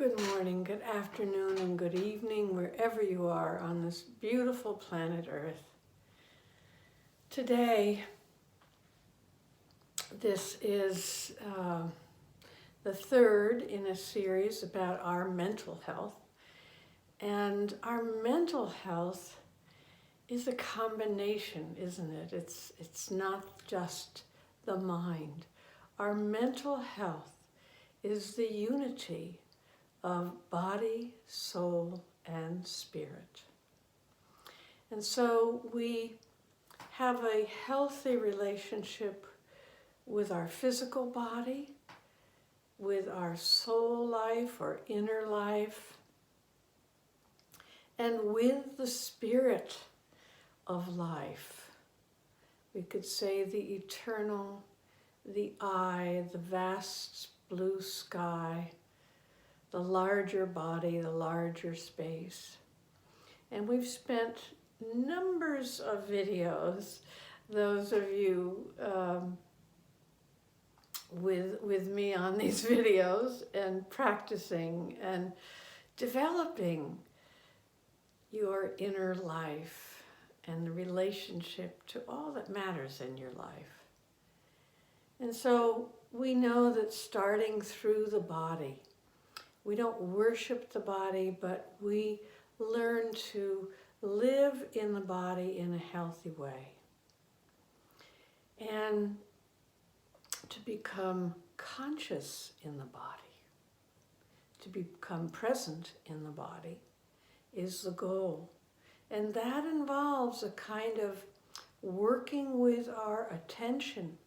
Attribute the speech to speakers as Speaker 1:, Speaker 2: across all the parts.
Speaker 1: Good morning, good afternoon, and good evening, wherever you are on this beautiful planet Earth. Today, this is the third in a series about our mental health. And our mental health is a combination, isn't it? It's not just the mind. Our mental health is the unity of body, soul, and spirit. And so we have a healthy relationship with our physical body, with our soul life or inner life, and with the spirit of life. We could say the eternal, the I, the vast blue sky, the larger body, the larger space. And we've spent numbers of videos, those of you with me on these videos, and practicing and developing your inner life and the relationship to all that matters in your life. And so we know that starting through the body, we don't worship the body, but we learn to live in the body in a healthy way. And to become conscious in the body, to become present in the body is the goal. And that involves a kind of working with our attention.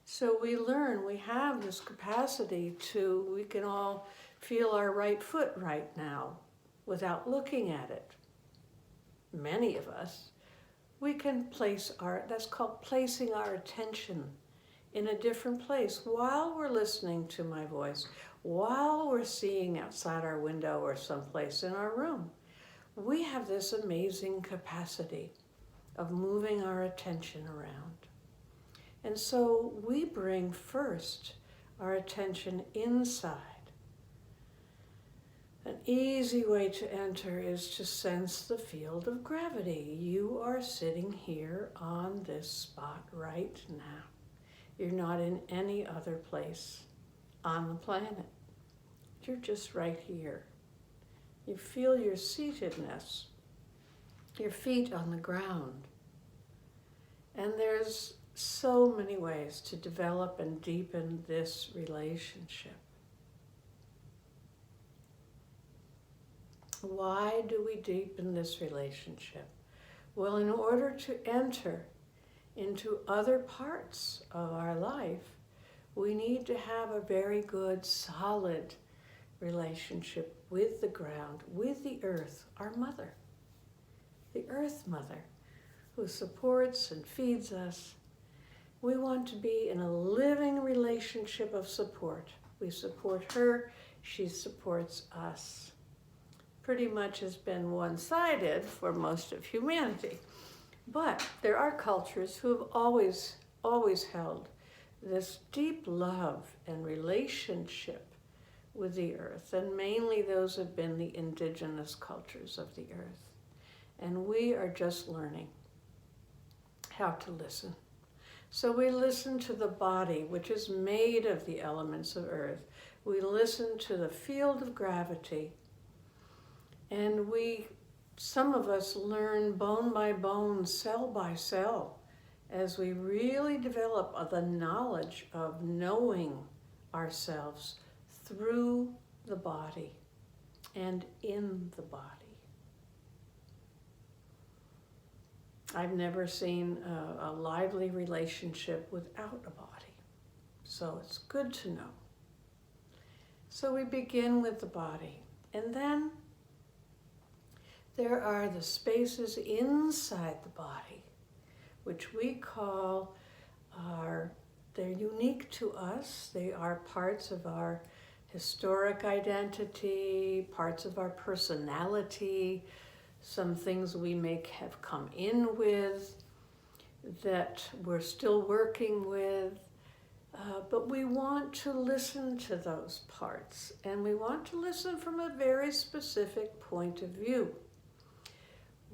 Speaker 1: So we learn, we have this capacity we can all feel our right foot right now without looking at it. Many of us, we can that's called placing our attention in a different place while we're listening to my voice, while we're seeing outside our window or someplace in our room. We have this amazing capacity of moving our attention around. And so we bring first our attention inside. An easy way to enter is to sense the field of gravity. You are sitting here on this spot right now. You're not in any other place on the planet. You're just right here. You feel your seatedness, your feet on the ground. And there's so many ways to develop and deepen this relationship. Why do we deepen this relationship? Well, in order to enter into other parts of our life, we need to have a very good, solid relationship with the ground, with the earth, our mother, the earth mother, who supports and feeds us. We want to be in a living relationship of support. We support her, she supports us. Pretty much has been one-sided for most of humanity. But there are cultures who have always held this deep love and relationship with the earth, and mainly those have been the indigenous cultures of the earth. And we are just learning how to listen. So we listen to the body, which is made of the elements of earth. We listen to the field of gravity, and some of us learn bone by bone, cell by cell, as we really develop the knowledge of knowing ourselves through the body and in the body. I've never seen a lively relationship without a body, so it's good to know. So we begin with the body, and then there are the spaces inside the body, which we call they're unique to us. They are parts of our historic identity, parts of our personality, some things we may have come in with that we're still working with. But we want to listen to those parts, and we want to listen from a very specific point of view.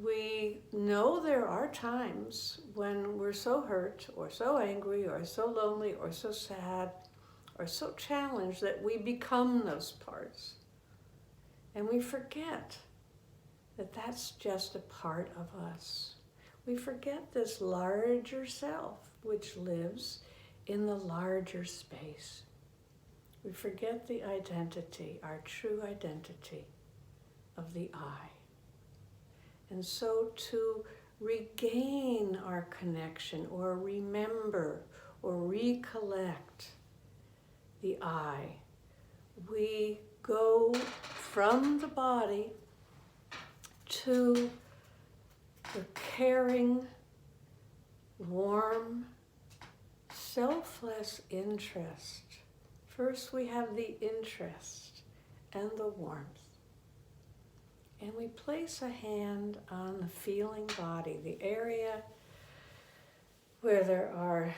Speaker 1: We know there are times when we're so hurt, or so angry, or so lonely, or so sad, or so challenged that we become those parts. And we forget that that's just a part of us. We forget this larger self, which lives in the larger space. We forget the identity, our true identity of the I. And so to regain our connection, or remember, or recollect the I, we go from the body to the caring, warm, selfless interest. First we have the interest and the warmth. And we place a hand on the feeling body, the area where there are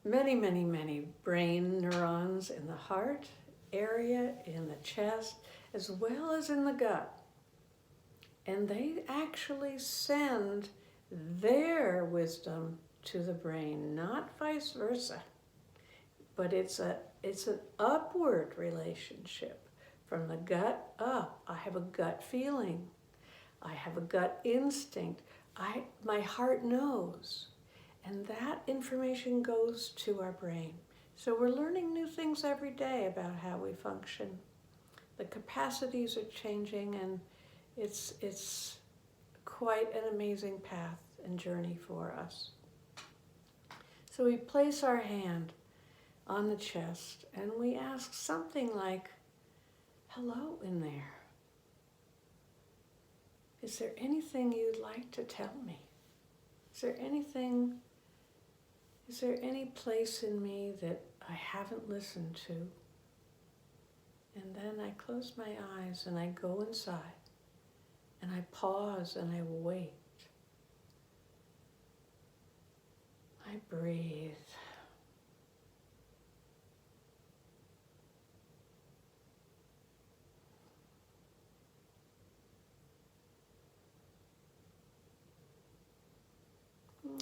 Speaker 1: many, many, many brain neurons in the heart area, in the chest, as well as in the gut. And they actually send their wisdom to the brain, not vice versa. But it's an upward relationship from the gut up. I have a gut feeling. I have a gut instinct. My heart knows. And that information goes to our brain. So we're learning new things every day about how we function. The capacities are changing, and it's quite an amazing path and journey for us. So we place our hand on the chest and we ask something like, hello in there. Is there anything you'd like to tell me? Is there any place in me that I haven't listened to? And then I close my eyes and I go inside and I pause and I wait. I breathe.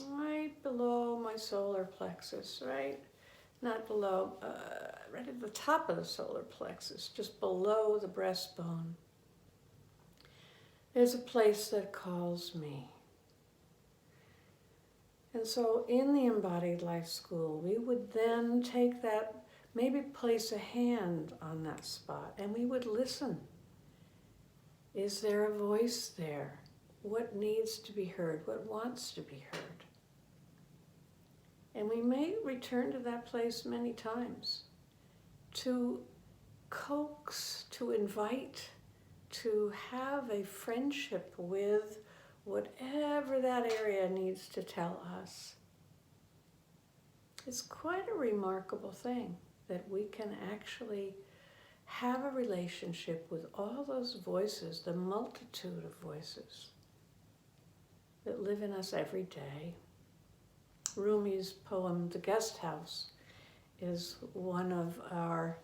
Speaker 1: Right below my solar plexus, right? Not below, right at the top of the solar plexus, just below the breastbone. There's a place that calls me. And so in the Embodied Life School, we would then take that, maybe place a hand on that spot, and we would listen. Is there a voice there? What needs to be heard? What wants to be heard? And we may return to that place many times to coax, to invite, to have a friendship with whatever that area needs to tell us. It's quite a remarkable thing that we can actually have a relationship with all those voices, the multitude of voices that live in us every day. Rumi's poem, The Guest House, is one of our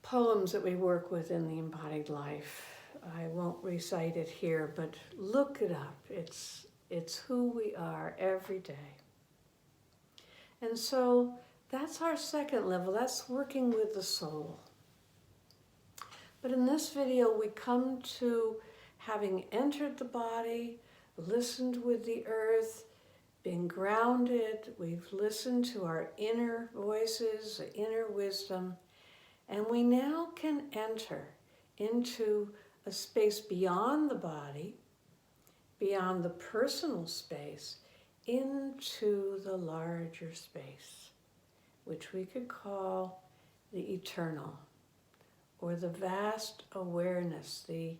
Speaker 1: poems that we work with in the Embodied Life. I won't recite it here, but look it up. It's who we are every day. And so that's our second level. That's working with the soul. But in this video, we come to having entered the body, listened with the earth, been grounded. We've listened to our inner voices, inner wisdom, and we now can enter into a space beyond the body, beyond the personal space, into the larger space, which we could call the eternal, or the vast awareness, the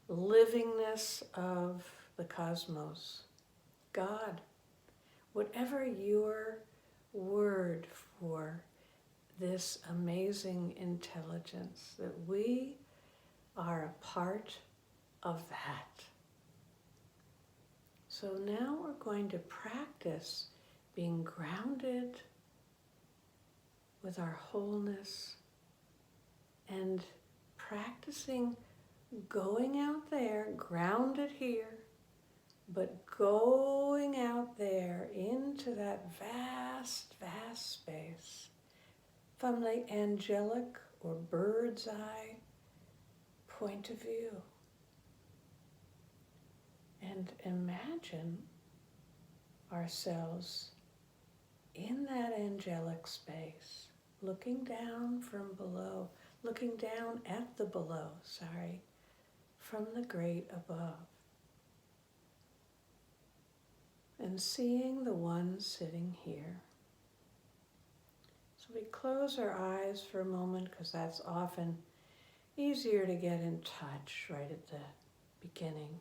Speaker 1: livingness of the cosmos, God. Whatever your word for this amazing intelligence, that we are a part of that. So now we're going to practice being grounded with our wholeness, and practicing going out there, grounded here, but going out there into that vast, vast space from the angelic or bird's eye point of view. And imagine ourselves in that angelic space, looking down from below, looking down at the below, from the great above. And seeing the one sitting here. So we close our eyes for a moment because that's often easier to get in touch right at the beginning.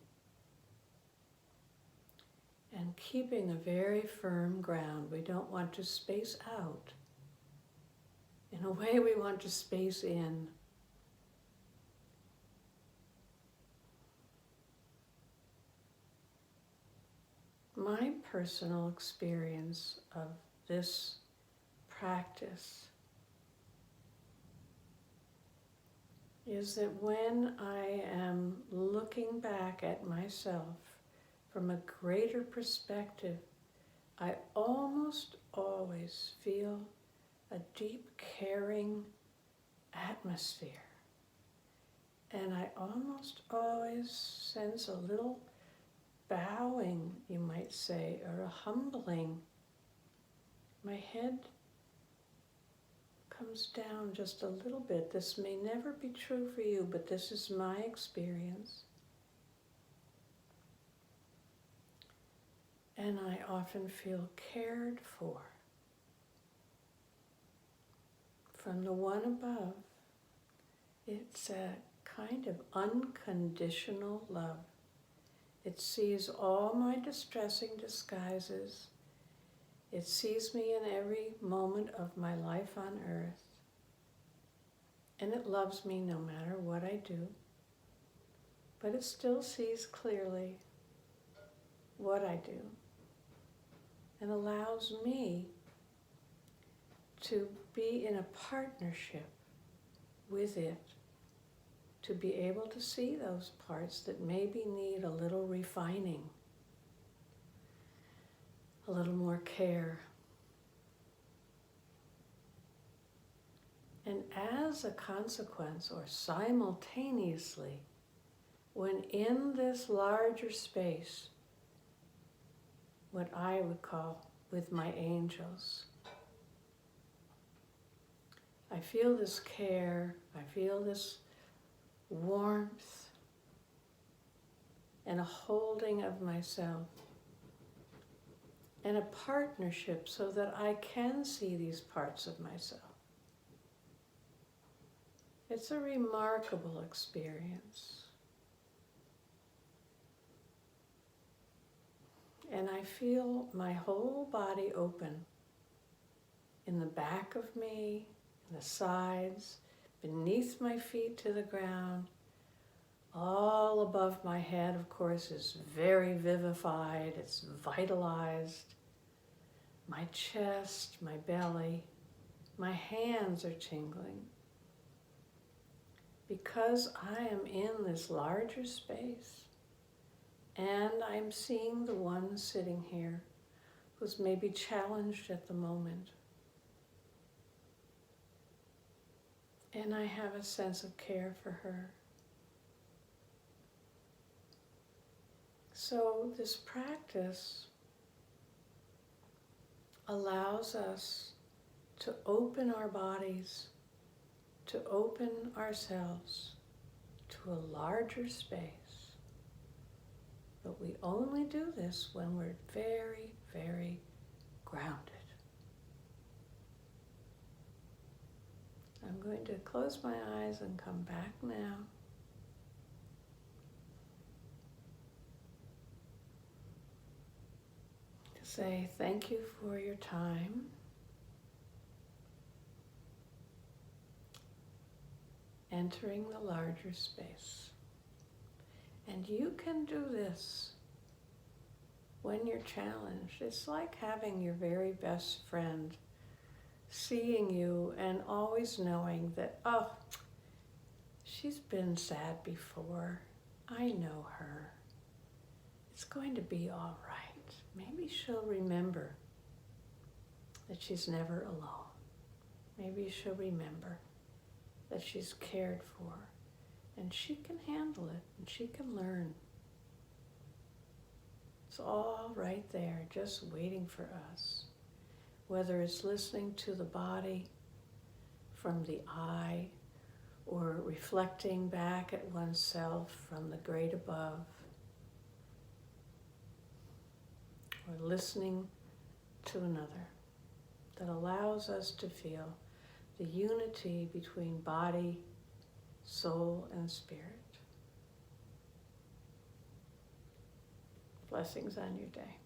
Speaker 1: And keeping a very firm ground. We don't want to space out. In a way, we want to space in. My personal experience of this practice is that when I am looking back at myself from a greater perspective, I almost always feel a deep, caring atmosphere. And I almost always sense a little bowing, you might say, or a humbling. My head comes down just a little bit. This may never be true for you, but this is my experience. And I often feel cared for from the one above. It's a kind of unconditional love. It sees all my distressing disguises. It sees me in every moment of my life on earth. And it loves me no matter what I do. But it still sees clearly what I do. And allows me to be in a partnership with it, to be able to see those parts that maybe need a little refining, a little more care. And as a consequence, or simultaneously, when in this larger space, what I would call with my angels, I feel this care, I feel this warmth, and a holding of myself, and a partnership so that I can see these parts of myself. It's a remarkable experience. And I feel my whole body open, in the back of me, in the sides, beneath my feet to the ground. All above my head, of course, is very vivified, it's vitalized. My chest, my belly, my hands are tingling. Because I am in this larger space, and I'm seeing the one sitting here who's maybe challenged at the moment. And I have a sense of care for her. So this practice allows us to open our bodies, to open ourselves to a larger space. But we only do this when we're very, very grounded. I'm going to close my eyes and come back now. To say thank you for your time. Entering the larger space. And you can do this when you're challenged. It's like having your very best friend seeing you and always knowing that, oh, she's been sad before. I know her. It's going to be all right. Maybe she'll remember that she's never alone. Maybe she'll remember that she's cared for and she can handle it and she can learn. It's all right there, just waiting for us. Whether it's listening to the body from the eye or reflecting back at oneself from the great above, or listening to another that allows us to feel the unity between body, soul, and spirit. Blessings on your day.